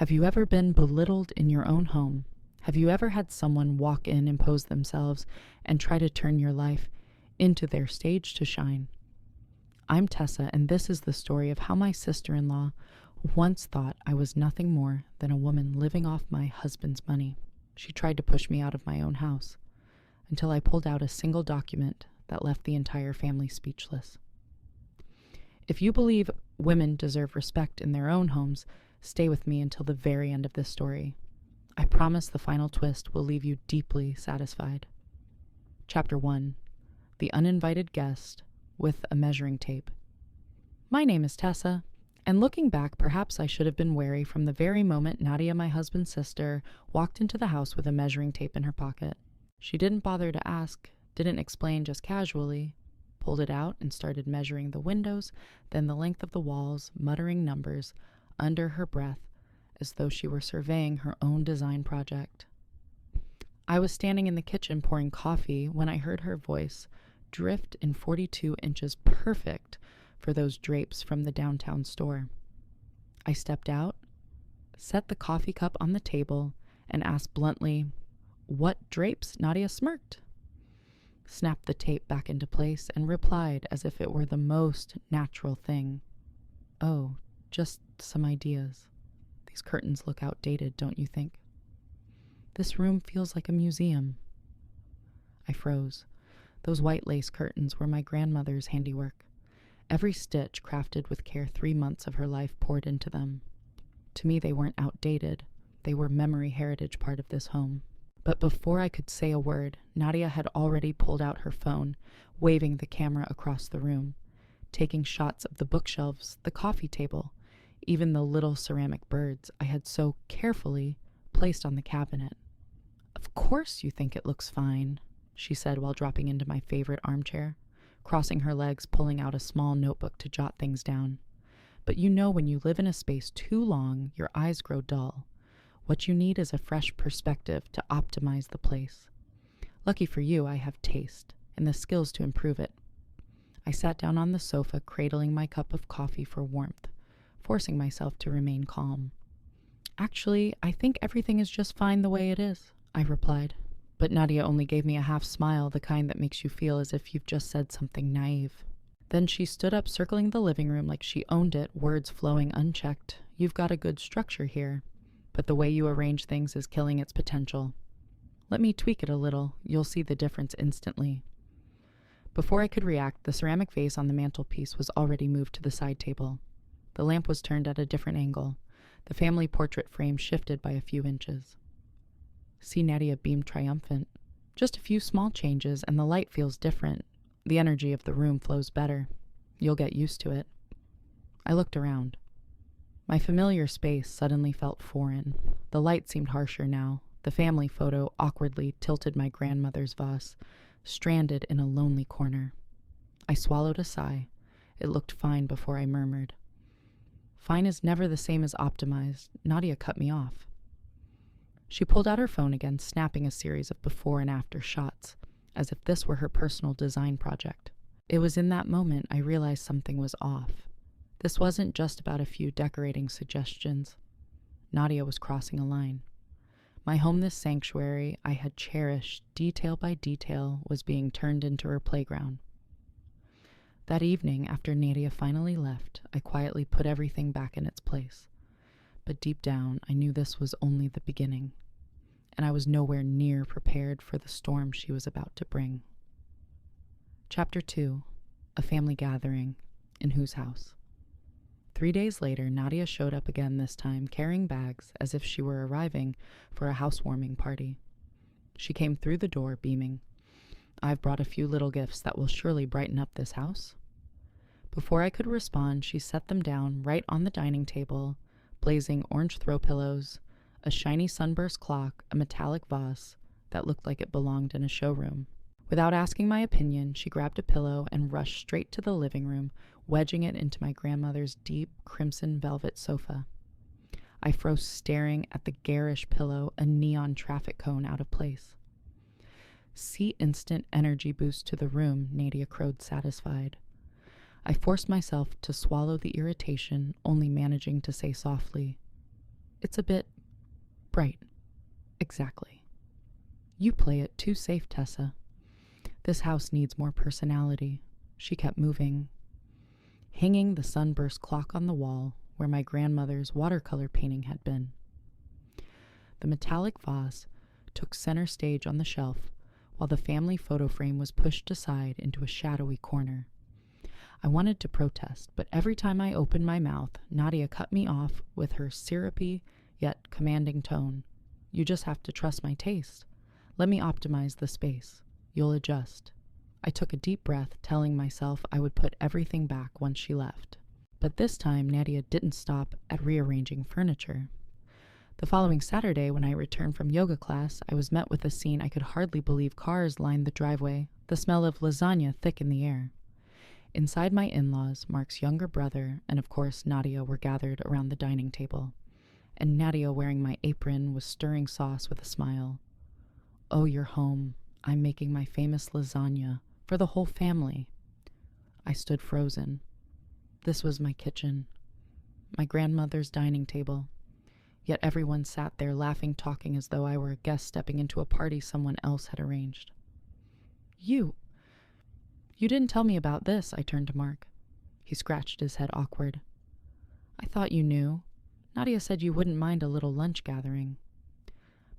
Have you ever been belittled in your own home? Have you ever had someone walk in, impose themselves, and try to turn your life into their stage to shine? I'm Tessa, and this is the story of how my sister-in-law once thought I was nothing more than a woman living off my husband's money. She tried to push me out of my own house until I pulled out a single document that left the entire family speechless. If you believe women deserve respect in their own homes, stay with me until the very end of this story. I promise the final twist will leave you deeply satisfied. Chapter 1. The Uninvited Guest with a Measuring Tape. My name is Tessa, and looking back, perhaps I should have been wary from the very moment Nadia, my husband's sister, walked into the house with a measuring tape in her pocket. She didn't bother to ask, didn't explain, just casually pulled it out and started measuring the windows, then the length of the walls, muttering numbers under her breath as though she were surveying her own design project. I was standing in the kitchen pouring coffee when I heard her voice drift in 42 inches perfect for those drapes from the downtown store. I stepped out, set the coffee cup on the table, and asked bluntly, "What drapes?" Nadia smirked, snapped the tape back into place, and replied as if it were the most natural thing. "Oh, just some ideas. These curtains look outdated, don't you think? This room feels like a museum." I froze. Those white lace curtains were my grandmother's handiwork. Every stitch crafted with care 3 months of her life poured into them. To me, they weren't outdated. They were memory heritage part of this home. But before I could say a word, Nadia had already pulled out her phone, waving the camera across the room, taking shots of the bookshelves, the coffee table, even the little ceramic birds I had so carefully placed on the cabinet. "Of course you think it looks fine," she said while dropping into my favorite armchair, crossing her legs, pulling out a small notebook to jot things down. "But you know when you live in a space too long, your eyes grow dull. What you need is a fresh perspective to optimize the place. Lucky for you, I have taste and the skills to improve it." I sat down on the sofa, cradling my cup of coffee for warmth, forcing myself to remain calm. "Actually, I think everything is just fine the way it is," I replied. But Nadia only gave me a half smile, the kind that makes you feel as if you've just said something naive. Then she stood up, circling the living room like she owned it, words flowing unchecked. "You've got a good structure here, but the way you arrange things is killing its potential. Let me tweak it a little. You'll see the difference instantly." Before I could react, the ceramic vase on the mantelpiece was already moved to the side table. The lamp was turned at a different angle. The family portrait frame shifted by a few inches. See, Nadia beamed triumphant. "Just a few small changes, and the light feels different. The energy of the room flows better. You'll get used to it." I looked around. My familiar space suddenly felt foreign. The light seemed harsher now. The family photo awkwardly tilted my grandmother's vase, stranded in a lonely corner. I swallowed a sigh. It looked fine before I murmured, "Fine is never the same as optimized." Nadia cut me off. She pulled out her phone again, snapping a series of before and after shots, as if this were her personal design project. It was in that moment I realized something was off. This wasn't just about a few decorating suggestions. Nadia was crossing a line. My home, this sanctuary I had cherished detail by detail, was being turned into her playground. That evening, after Nadia finally left, I quietly put everything back in its place. But deep down, I knew this was only the beginning, and I was nowhere near prepared for the storm she was about to bring. Chapter 2. A Family Gathering. In whose house? 3 days later, Nadia showed up again, this time carrying bags as if she were arriving for a housewarming party. She came through the door, beaming. "I've brought a few little gifts that will surely brighten up this house." Before I could respond, she set them down right on the dining table, blazing orange throw pillows, a shiny sunburst clock, a metallic vase that looked like it belonged in a showroom. Without asking my opinion, she grabbed a pillow and rushed straight to the living room, wedging it into my grandmother's deep crimson velvet sofa. I froze, staring at the garish pillow, a neon traffic cone out of place. "See instant energy boost to the room," Nadia crowed, satisfied. I forced myself to swallow the irritation, only managing to say softly, It's a bit bright. Exactly. You play it too safe, Tessa. This house needs more personality. She kept moving, hanging the sunburst clock on the wall where my grandmother's watercolor painting had been. The metallic vase took center stage on the shelf, while the family photo frame was pushed aside into a shadowy corner. I wanted to protest, but every time I opened my mouth, Nadia cut me off with her syrupy yet commanding tone. You just have to trust my taste. Let me optimize the space. You'll adjust. I took a deep breath, telling myself I would put everything back once she left. But this time, Nadia didn't stop at rearranging furniture. The following Saturday, when I returned from yoga class, I was met with a scene I could hardly believe. Cars lined the driveway, the smell of lasagna thick in the air. Inside, my in-laws, Mark's younger brother, and of course Nadia were gathered around the dining table. And Nadia, wearing my apron, was stirring sauce with a smile. Oh, you're home. I'm making my famous lasagna for the whole family. I stood frozen. This was my kitchen, my grandmother's dining table. Yet everyone sat there laughing, talking as though I were a guest stepping into a party someone else had arranged. You didn't tell me about this, I turned to Mark. He scratched his head awkward. I thought you knew. Nadia said you wouldn't mind a little lunch gathering.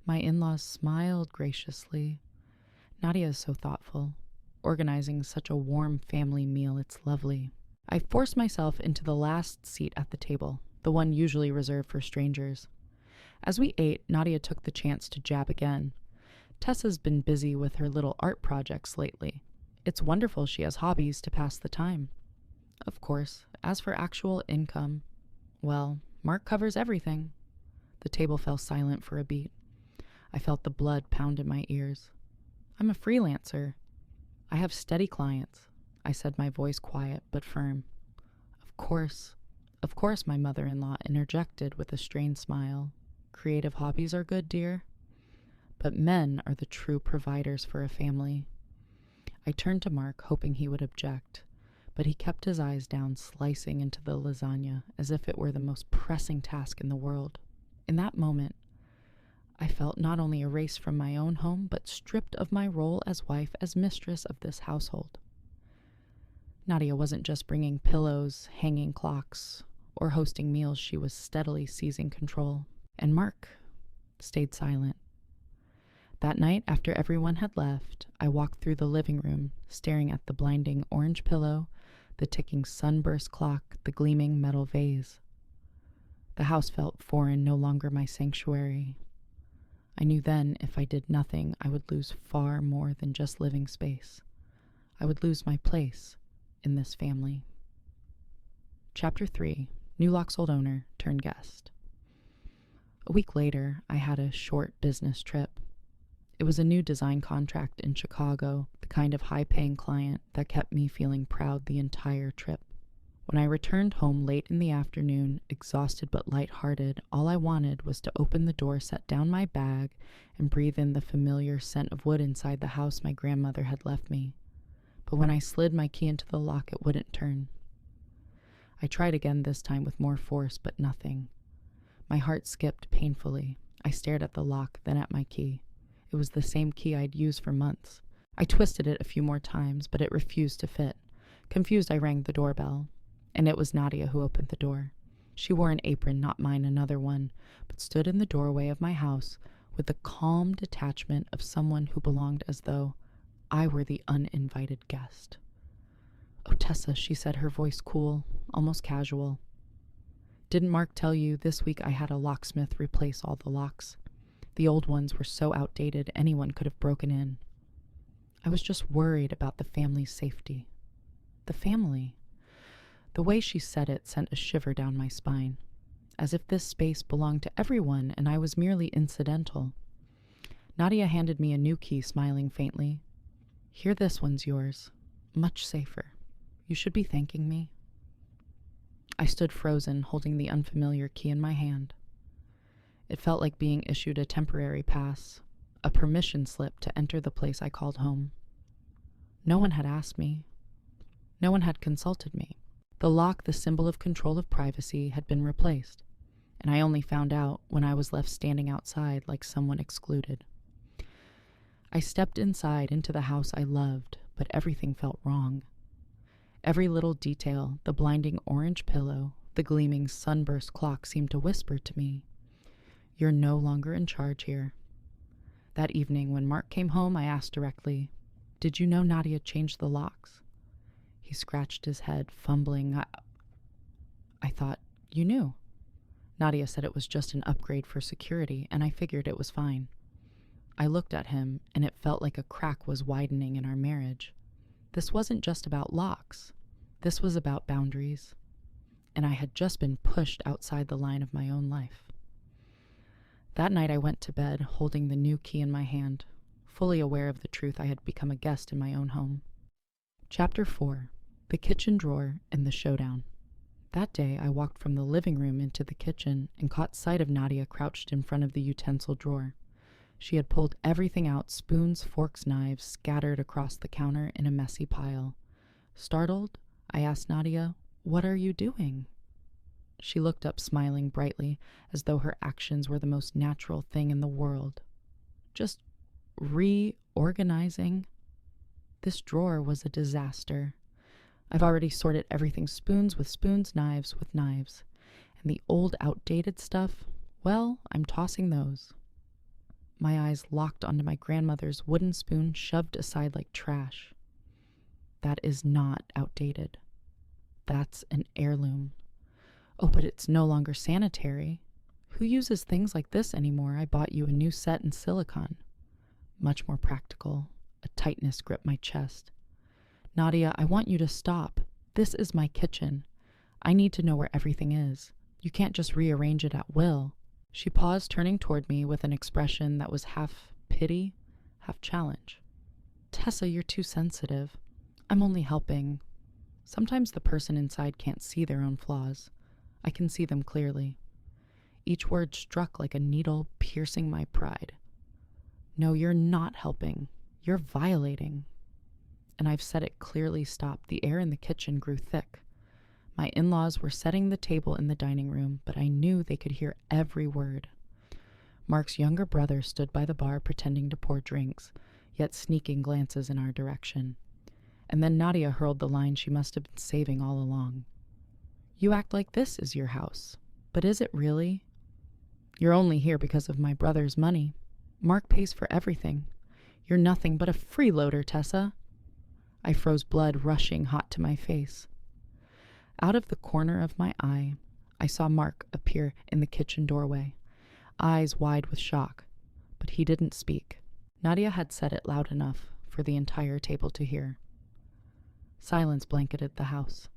My in-laws smiled graciously. Nadia is so thoughtful. Organizing such a warm family meal, it's lovely. I forced myself into the last seat at the table, the one usually reserved for strangers. As we ate, Nadia took the chance to jab again. Tessa's been busy with her little art projects lately. It's wonderful she has hobbies to pass the time. Of course, as for actual income, well, Mark covers everything. The table fell silent for a beat. I felt the blood pound in my ears. I'm a freelancer. I have steady clients, I said, my voice quiet but firm. Of course, my mother-in-law interjected with a strained smile. Creative hobbies are good, dear. But men are the true providers for a family. I turned to Mark, hoping he would object, but he kept his eyes down, slicing into the lasagna as if it were the most pressing task in the world. In that moment, I felt not only erased from my own home, but stripped of my role as wife, as mistress of this household. Nadia wasn't just bringing pillows, hanging clocks, or hosting meals. She was steadily seizing control. And Mark stayed silent. That night, after everyone had left, I walked through the living room, staring at the blinding orange pillow, the ticking sunburst clock, the gleaming metal vase. The house felt foreign, no longer my sanctuary. I knew then, if I did nothing, I would lose far more than just living space. I would lose my place in this family. Chapter 3. New Lock's old owner turned guest. A week later, I had a short business trip. It was a new design contract in Chicago, the kind of high-paying client that kept me feeling proud the entire trip. When I returned home late in the afternoon, exhausted but lighthearted, all I wanted was to open the door, set down my bag, and breathe in the familiar scent of wood inside the house my grandmother had left me. But when I slid my key into the lock, it wouldn't turn. I tried again, this time with more force, but nothing. My heart skipped painfully. I stared at the lock, then at my key. It was the same key I'd used for months. I twisted it a few more times, but it refused to fit. Confused, I rang the doorbell, and it was Nadia who opened the door. She wore an apron, not mine, another one, but stood in the doorway of my house with the calm detachment of someone who belonged, as though I were the uninvited guest. "Oh, Tessa," she said, her voice cool, almost casual. "Didn't Mark tell you this week I had a locksmith replace all the locks? The old ones were so outdated anyone could have broken in. I was just worried about the family's safety." The family. The way she said it sent a shiver down my spine, as if this space belonged to everyone and I was merely incidental. Nadia handed me a new key, smiling faintly. "Here, this one's yours. Much safer. You should be thanking me." I stood frozen, holding the unfamiliar key in my hand. It felt like being issued a temporary pass, a permission slip to enter the place I called home. No one had asked me. No one had consulted me. The lock, the symbol of control of privacy, had been replaced, and I only found out when I was left standing outside like someone excluded. I stepped inside into the house I loved, but everything felt wrong. Every little detail, the blinding orange pillow, the gleaming sunburst clock seemed to whisper to me, "You're no longer in charge here." That evening, when Mark came home, I asked directly, "Did you know Nadia changed the locks?" He scratched his head, fumbling. I thought, "You knew." Nadia said it was just an upgrade for security, and I figured it was fine. I looked at him, and it felt like a crack was widening in our marriage. This wasn't just about locks. This was about boundaries. And I had just been pushed outside the line of my own life. That night I went to bed, holding the new key in my hand, fully aware of the truth I had become a guest in my own home. Chapter 4. The Kitchen Drawer and the Showdown. That day I walked from the living room into the kitchen and caught sight of Nadia crouched in front of the utensil drawer. She had pulled everything out, spoons, forks, knives, scattered across the counter in a messy pile. Startled, I asked Nadia, "What are you doing?" She looked up, smiling brightly, as though her actions were the most natural thing in the world. "Just reorganizing." This drawer was a disaster. I've already sorted everything spoons with spoons, knives with knives. And the old, outdated stuff, well, I'm tossing those. My eyes locked onto my grandmother's wooden spoon shoved aside like trash. That is not outdated. That's an heirloom. Oh, but it's no longer sanitary. Who uses things like this anymore? I bought you a new set in silicone. Much more practical. A tightness gripped my chest. Nadia, I want you to stop. This is my kitchen. I need to know where everything is. You can't just rearrange it at will. She paused, turning toward me with an expression that was half pity, half challenge. Tessa, you're too sensitive. I'm only helping. Sometimes the person inside can't see their own flaws. I can see them clearly. Each word struck like a needle, piercing my pride. No, you're not helping. You're violating. And I've said it clearly. Stopped. The air in the kitchen grew thick. My in-laws were setting the table in the dining room, but I knew they could hear every word. Mark's younger brother stood by the bar pretending to pour drinks, yet sneaking glances in our direction. And then Nadia hurled the line she must have been saving all along. You act like this is your house, but is it really? You're only here because of my brother's money. Mark pays for everything. You're nothing but a freeloader, Tessa. I froze, blood rushing hot to my face. Out of the corner of my eye, I saw Mark appear in the kitchen doorway, eyes wide with shock, but he didn't speak. Nadia had said it loud enough for the entire table to hear. Silence blanketed the house.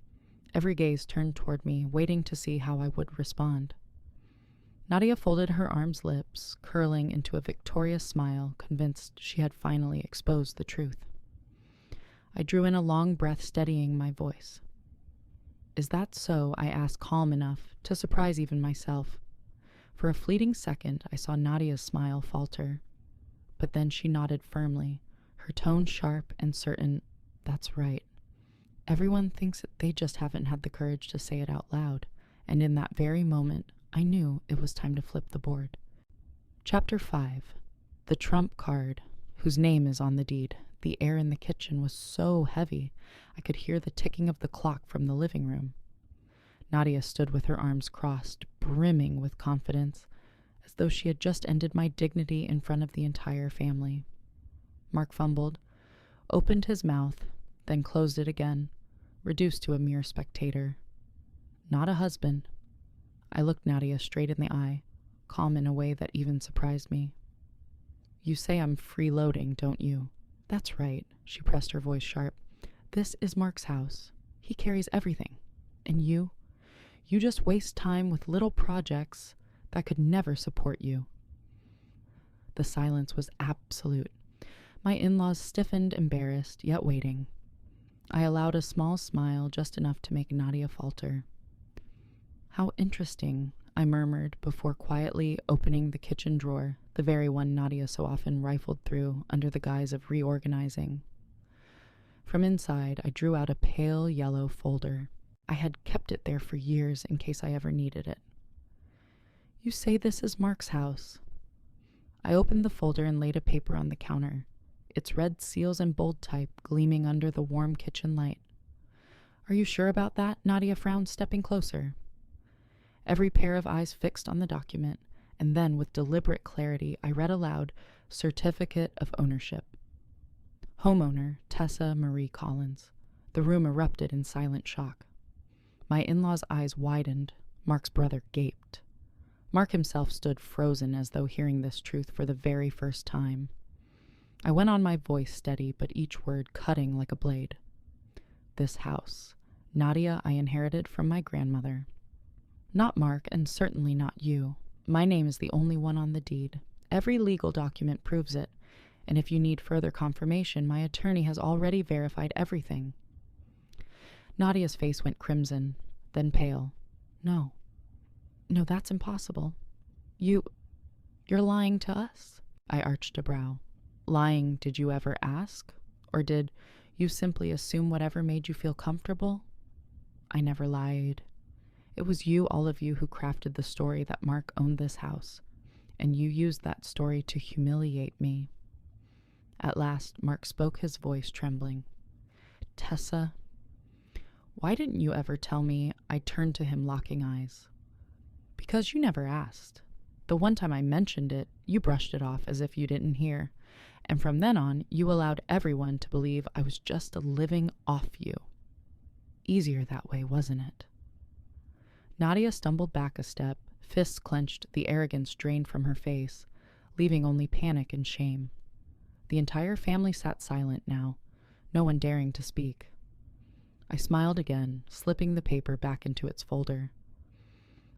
Every gaze turned toward me, waiting to see how I would respond. Nadia folded her arms, lips curling into a victorious smile, convinced she had finally exposed the truth. I drew in a long breath, steadying my voice. Is that so? I asked, calm enough to surprise even myself. For a fleeting second, I saw Nadia's smile falter. But then she nodded firmly, her tone sharp and certain. That's right. Everyone thinks that they just haven't had the courage to say it out loud, and in that very moment, I knew it was time to flip the board. Chapter 5. The trump card, whose name is on the deed. The air in the kitchen was so heavy, I could hear the ticking of the clock from the living room. Nadia stood with her arms crossed, brimming with confidence, as though she had just ended my dignity in front of the entire family. Mark fumbled, opened his mouth, then closed it again, reduced to a mere spectator. Not a husband. I looked Nadia straight in the eye, calm in a way that even surprised me. You say I'm freeloading, don't you? That's right, she pressed her voice sharp. This is Mark's house. He carries everything. And you just waste time with little projects that could never support you. The silence was absolute. My in-laws stiffened, embarrassed, yet waiting. I allowed a small smile, just enough to make Nadia falter. How interesting, I murmured before quietly opening the kitchen drawer, the very one Nadia so often rifled through under the guise of reorganizing. From inside, I drew out a pale yellow folder. I had kept it there for years in case I ever needed it. You say this is Mark's house. I opened the folder and laid a paper on the counter, its red seals in bold type gleaming under the warm kitchen light. Are you sure about that? Nadia frowned, stepping closer. Every pair of eyes fixed on the document, and then, with deliberate clarity, I read aloud, Certificate of Ownership. Homeowner, Tessa Marie Collins. The room erupted in silent shock. My in-law's eyes widened. Mark's brother gaped. Mark himself stood frozen as though hearing this truth for the very first time. I went on, my voice steady, but each word cutting like a blade. This house, Nadia, I inherited from my grandmother. Not Mark, and certainly not you. My name is the only one on the deed. Every legal document proves it, and if you need further confirmation, my attorney has already verified everything. Nadia's face went crimson, then pale. No, that's impossible. You're lying to us. I arched a brow. Lying, did you ever ask? Or did you simply assume whatever made you feel comfortable? I never lied. It was you, all of you, who crafted the story that Mark owned this house, and you used that story to humiliate me. At last, Mark spoke, his voice trembling. Tessa, why didn't you ever tell me? I turned to him, locking eyes. Because you never asked. The one time I mentioned it, you brushed it off as if you didn't hear, and from then on, you allowed everyone to believe I was just living off you. Easier that way, wasn't it? Nadia stumbled back a step, fists clenched, the arrogance drained from her face, leaving only panic and shame. The entire family sat silent now, no one daring to speak. I smiled again, slipping the paper back into its folder.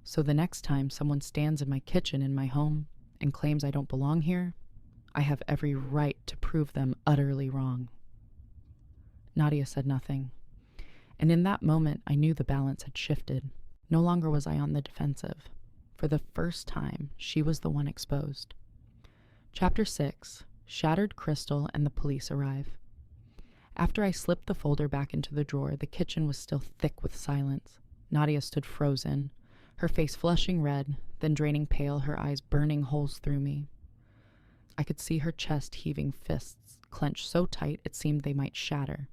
So the next time someone stands in my kitchen in my home and claims I don't belong here, I have every right to prove them utterly wrong. Nadia said nothing, and in that moment I knew the balance had shifted. No longer was I on the defensive. For the first time, she was the one exposed. Chapter 6. Shattered Crystal and the Police Arrive. After I slipped the folder back into the drawer, the kitchen was still thick with silence. Nadia stood frozen, her face flushing red, then draining pale, her eyes burning holes through me. I could see her chest heaving, fists clenched so tight it seemed they might shatter.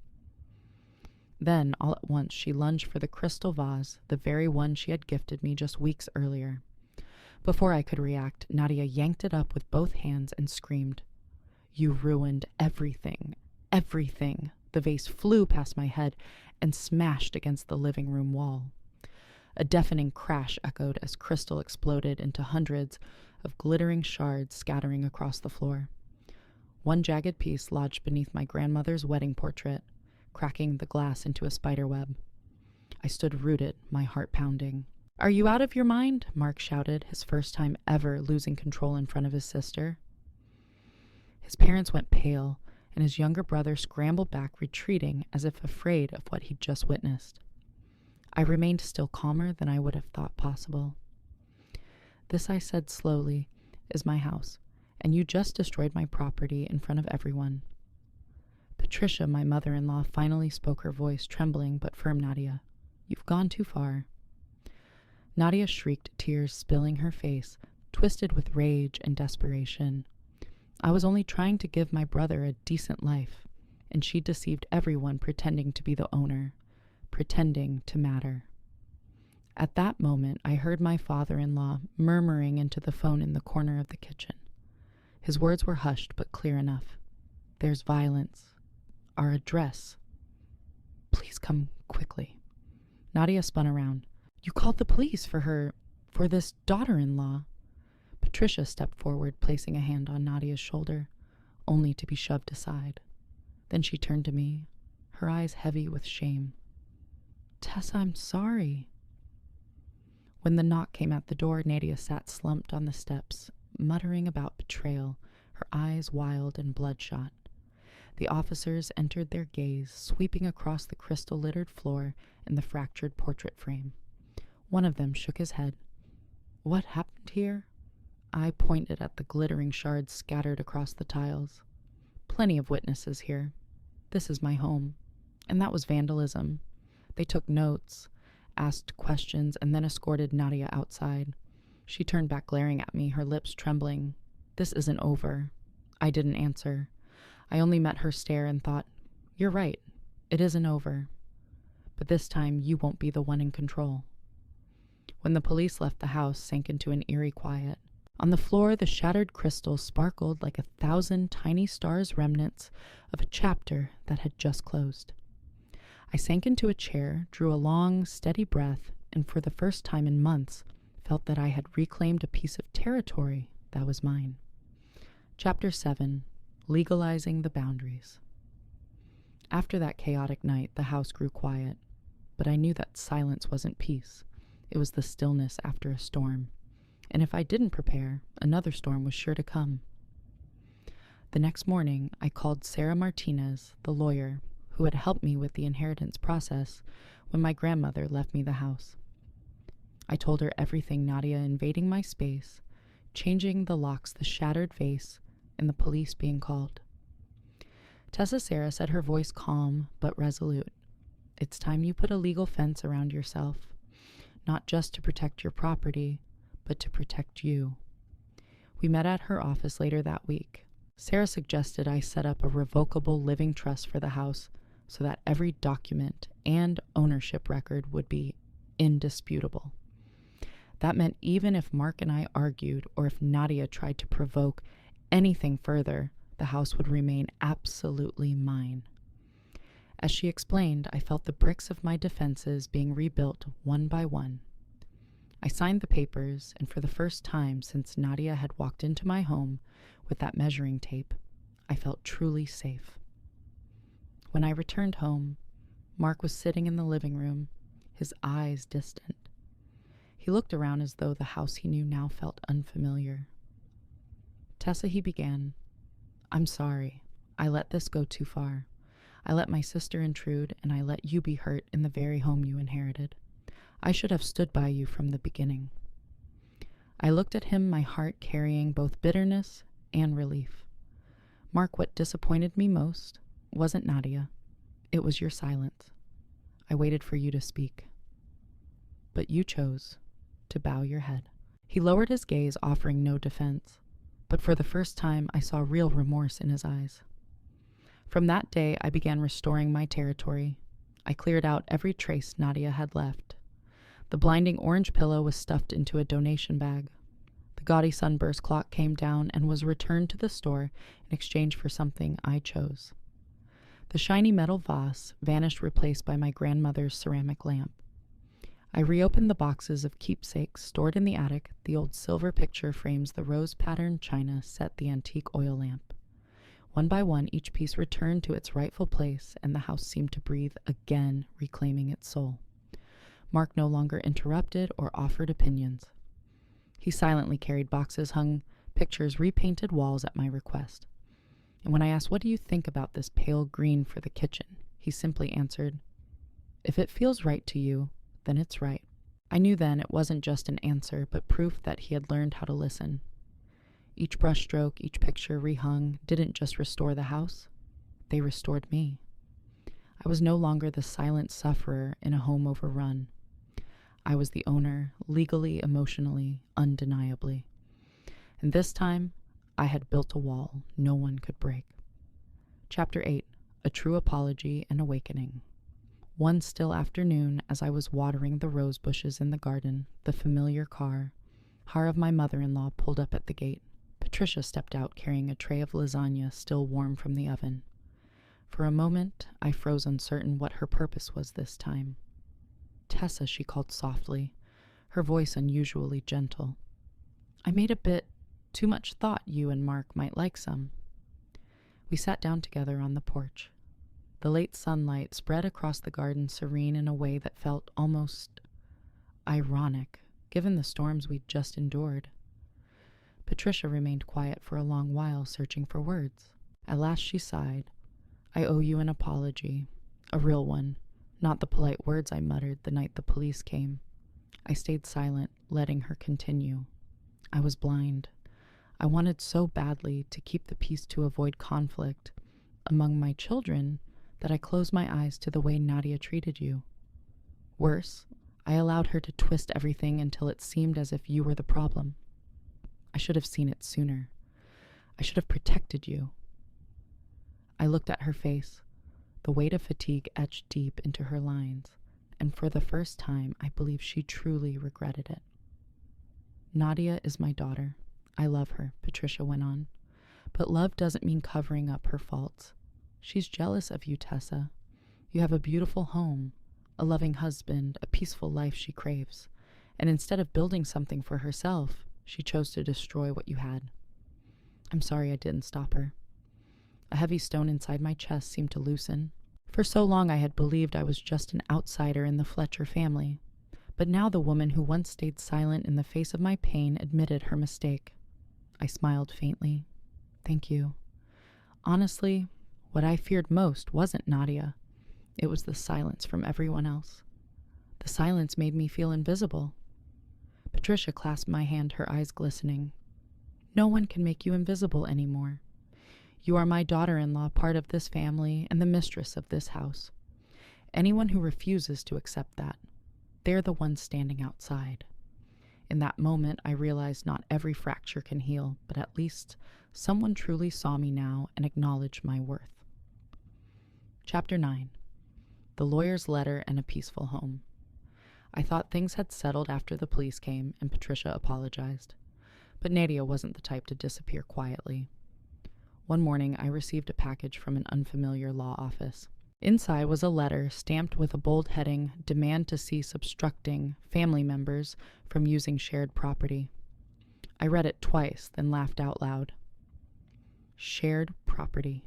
Then, all at once, she lunged for the crystal vase, the very one she had gifted me just weeks earlier. Before I could react, Nadia yanked it up with both hands and screamed, You ruined everything, everything. The vase flew past my head and smashed against the living room wall. A deafening crash echoed as crystal exploded into hundreds of glittering shards scattering across the floor. One jagged piece lodged beneath my grandmother's wedding portrait, cracking the glass into a spiderweb. I stood rooted, my heart pounding. Are you out of your mind? Mark shouted, his first time ever losing control in front of his sister. His parents went pale, and his younger brother scrambled back, retreating as if afraid of what he'd just witnessed. I remained still calmer than I would have thought possible. This, I said slowly, is my house, and you just destroyed my property in front of everyone. Patricia, my mother-in-law, finally spoke, her voice trembling but firm. Nadia, you've gone too far. Nadia shrieked, tears spilling her face, twisted with rage and desperation. I was only trying to give my brother a decent life, and she deceived everyone, pretending to be the owner, pretending to matter. At that moment, I heard my father-in-law murmuring into the phone in the corner of the kitchen. His words were hushed but clear enough. There's violence. Our address. Please come quickly. Nadia spun around. You called the police for this daughter-in-law. Patricia stepped forward, placing a hand on Nadia's shoulder, only to be shoved aside. Then she turned to me, her eyes heavy with shame. Tessa, I'm sorry. When the knock came at the door, Nadia sat slumped on the steps, muttering about betrayal, her eyes wild and bloodshot. The officers entered their gaze, sweeping across the crystal-littered floor and the fractured portrait frame. One of them shook his head. What happened here? I pointed at the glittering shards scattered across the tiles. Plenty of witnesses here. This is my home. And that was vandalism. They took notes, asked questions, and then escorted Nadia outside. She turned back, glaring at me, her lips trembling. "This isn't over." I didn't answer. I only met her stare and thought, "You're right. It isn't over. But this time you won't be the one in control." When the police left, the house sank into an eerie quiet. On the floor, the shattered crystal sparkled like 1,000 tiny stars, remnants of a chapter that had just closed. I sank into a chair, drew a long, steady breath, and for the first time in months, felt that I had reclaimed a piece of territory that was mine. Chapter 7. Legalizing the Boundaries. After that chaotic night, the house grew quiet, but I knew that silence wasn't peace. It was the stillness after a storm. And if I didn't prepare, another storm was sure to come. The next morning, I called Sarah Martinez, the lawyer, who had helped me with the inheritance process when my grandmother left me the house. I told her everything: Nadia invading my space, changing the locks, the shattered vase, and the police being called. Tessa Sarah said, her voice calm but resolute, "It's time you put a legal fence around yourself, not just to protect your property, but to protect you." We met at her office later that week. Sarah suggested I set up a revocable living trust for the house so that every document and ownership record would be indisputable. That meant even if Mark and I argued, or if Nadia tried to provoke anything further, the house would remain absolutely mine. As she explained, I felt the bricks of my defenses being rebuilt one by one. I signed the papers, and for the first time since Nadia had walked into my home with that measuring tape, I felt truly safe. When I returned home, Mark was sitting in the living room, his eyes distant. He looked around as though the house he knew now felt unfamiliar. "Tessa," he began, "I'm sorry. I let this go too far. I let my sister intrude, and I let you be hurt in the very home you inherited. I should have stood by you from the beginning." I looked at him, my heart carrying both bitterness and relief. "Mark, what disappointed me most wasn't Nadia. It was your silence. I waited for you to speak. But you chose to bow your head." He lowered his gaze, offering no defense. But for the first time, I saw real remorse in his eyes. From that day, I began restoring my territory. I cleared out every trace Nadia had left. The blinding orange pillow was stuffed into a donation bag. The gaudy sunburst clock came down and was returned to the store in exchange for something I chose. The shiny metal vase vanished, replaced by my grandmother's ceramic lamp. I reopened the boxes of keepsakes stored in the attic. The old silver picture frames, the rose-patterned china set the antique oil lamp. One by one, each piece returned to its rightful place, and the house seemed to breathe again, reclaiming its soul. Mark no longer interrupted or offered opinions. He silently carried boxes, hung pictures, repainted walls at my request. And when I asked, "What do you think about this pale green for the kitchen?" he simply answered, "If it feels right to you, then it's right." I knew then it wasn't just an answer, but proof that he had learned how to listen. Each brushstroke, each picture rehung didn't just restore the house, they restored me. I was no longer the silent sufferer in a home overrun. I was the owner, legally, emotionally, undeniably. And this time, I had built a wall no one could break. Chapter 8. A True Apology and Awakening. One still afternoon, as I was watering the rose bushes in the garden, the familiar car of my mother-in-law pulled up at the gate. Patricia stepped out carrying a tray of lasagna still warm from the oven. For a moment, I froze, uncertain what her purpose was this time. "Tessa," she called softly, her voice unusually gentle. "I made a bit too much thought you and Mark might like some." We sat down together on the porch. The late sunlight spread across the garden, serene in a way that felt almost ironic, given the storms we'd just endured. Patricia remained quiet for a long while, searching for words. At last she sighed. "I owe you an apology, a real one, not the polite words I muttered the night the police came." I stayed silent, letting her continue. "I was blind. I wanted so badly to keep the peace, to avoid conflict among my children, that I closed my eyes to the way Nadia treated you. Worse, I allowed her to twist everything until it seemed as if you were the problem. I should have seen it sooner. I should have protected you. I looked at her face. The weight of fatigue etched deep into her lines, and for the first time, I believe she truly regretted it. Nadia is my daughter. I love her, Patricia went on. But love doesn't mean covering up her faults. She's jealous of you, Tessa. You have a beautiful home, a loving husband, a peaceful life she craves. And instead of building something for herself, she chose to destroy what you had. I'm sorry I didn't stop her. A heavy stone inside my chest seemed to loosen. For so long I had believed I was just an outsider in the Fletcher family. But now the woman who once stayed silent in the face of my pain admitted her mistake. I smiled faintly. Thank you. Honestly, what I feared most wasn't Nadia. It was the silence from everyone else. The silence made me feel invisible. Patricia clasped my hand, her eyes glistening. No one can make you invisible anymore. You are my daughter-in-law, part of this family, and the mistress of this house. Anyone who refuses to accept that, they're the ones standing outside. In that moment, I realized not every fracture can heal, but at least someone truly saw me now and acknowledged my worth. Chapter 9. The Lawyer's Letter and a Peaceful Home. I thought things had settled after the police came and Patricia apologized. But Nadia wasn't the type to disappear quietly. One morning, I received a package from an unfamiliar law office. Inside was a letter stamped with a bold heading, "Demand to cease obstructing family members from using shared property." I read it twice, then laughed out loud. Shared property.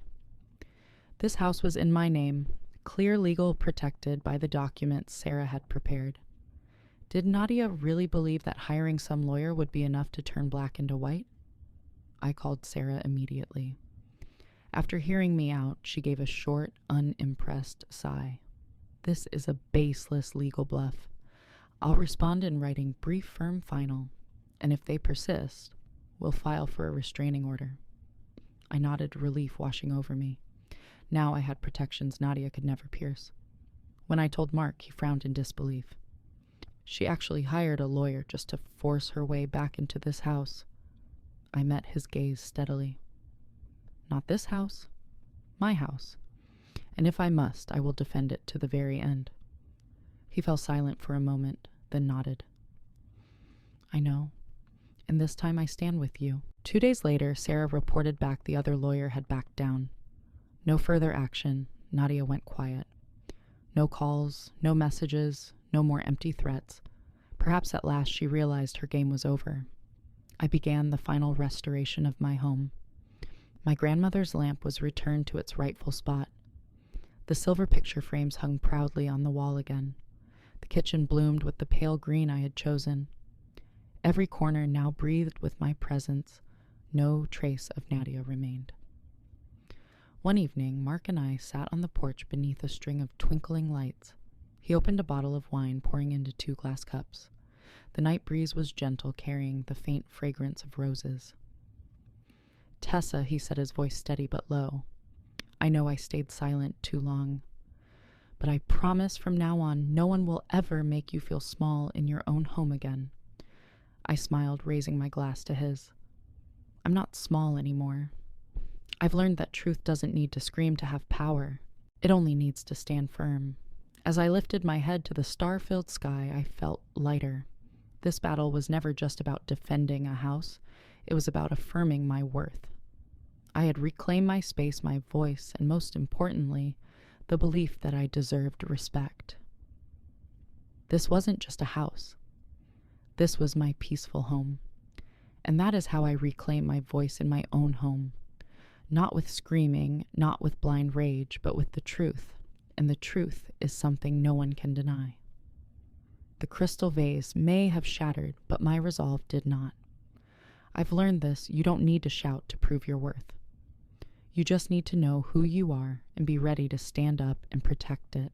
This house was in my name, clear legal protected by the documents Sarah had prepared. Did Nadia really believe that hiring some lawyer would be enough to turn black into white? I called Sarah immediately. After hearing me out, she gave a short, unimpressed sigh. This is a baseless legal bluff. I'll respond in writing brief, firm, final, and if they persist, we'll file for a restraining order. I nodded, relief washing over me. Now I had protections Nadia could never pierce. When I told Mark, he frowned in disbelief. She actually hired a lawyer just to force her way back into this house. I met his gaze steadily. Not this house, my house. And if I must, I will defend it to the very end. He fell silent for a moment, then nodded. I know, and this time I stand with you. 2 days later, Sarah reported back the other lawyer had backed down. No further action. Nadia went quiet. No calls, no messages, no more empty threats. Perhaps at last she realized her game was over. I began the final restoration of my home. My grandmother's lamp was returned to its rightful spot. The silver picture frames hung proudly on the wall again. The kitchen bloomed with the pale green I had chosen. Every corner now breathed with my presence. No trace of Nadia remained. One evening, Mark and I sat on the porch beneath a string of twinkling lights. He opened a bottle of wine, pouring into 2 glass cups. The night breeze was gentle, carrying the faint fragrance of roses. Tessa, he said, his voice steady but low. I know I stayed silent too long, but I promise from now on no one will ever make you feel small in your own home again. I smiled, raising my glass to his. I'm not small anymore. I've learned that truth doesn't need to scream to have power. It only needs to stand firm. As I lifted my head to the star-filled sky, I felt lighter. This battle was never just about defending a house. It was about affirming my worth. I had reclaimed my space, my voice, and most importantly, the belief that I deserved respect. This wasn't just a house. This was my peaceful home. And that is how I reclaim my voice in my own home. Not with screaming, not with blind rage, but with the truth. And the truth is something no one can deny. The crystal vase may have shattered, but my resolve did not. I've learned this: you don't need to shout to prove your worth. You just need to know who you are and be ready to stand up and protect it.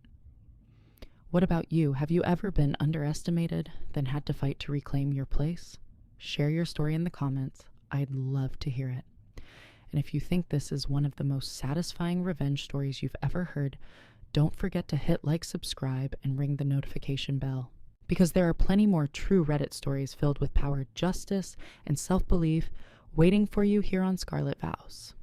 What about you? Have you ever been underestimated, then had to fight to reclaim your place? Share your story in the comments. I'd love to hear it. And if you think this is one of the most satisfying revenge stories you've ever heard, don't forget to hit like, subscribe, and ring the notification bell. because there are plenty more true Reddit stories filled with power, justice, and self-belief waiting for you here on Scarlet Vows.